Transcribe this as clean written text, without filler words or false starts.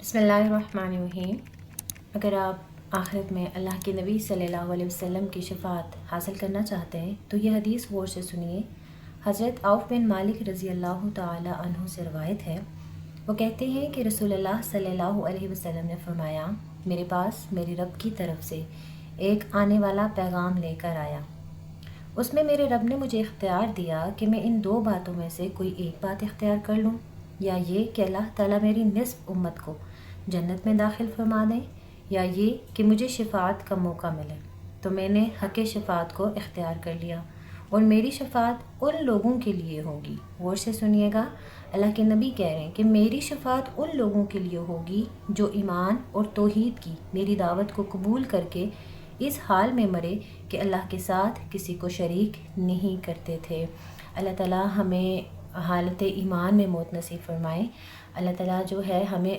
بسم اللہ الرحمن الرحیم۔ اگر آپ آخرت میں اللہ کے نبی صلی اللہ علیہ وسلم کی شفاعت حاصل کرنا چاہتے ہیں تو یہ حدیث غور سے سنیے۔ حضرت عوف بن مالک رضی اللہ تعالی عنہ سے روایت ہے، وہ کہتے ہیں کہ رسول اللہ صلی اللہ علیہ وسلم نے فرمایا، میرے پاس میرے رب کی طرف سے ایک آنے والا پیغام لے کر آیا۔ اس میں میرے رب نے مجھے اختیار دیا کہ میں ان دو باتوں میں سے کوئی ایک بات اختیار کر لوں، یا یہ کہ اللہ تعالیٰ میری نصف امت کو جنت میں داخل فرما دیں، یا یہ کہ مجھے شفاعت کا موقع ملے۔ تو میں نے حق شفاعت کو اختیار کر لیا، اور میری شفاعت ان لوگوں کے لیے ہوگی۔ غور سے سنیے گا، اللہ کے نبی کہہ رہے ہیں کہ میری شفاعت ان لوگوں کے لیے ہوگی جو ایمان اور توحید کی میری دعوت کو قبول کر کے اس حال میں مرے کہ اللہ کے ساتھ کسی کو شریک نہیں کرتے تھے۔ اللہ تعالیٰ ہمیں حالت ایمان میں موت نصیب فرمائے۔ اللہ تعالیٰ جو ہے ہمیں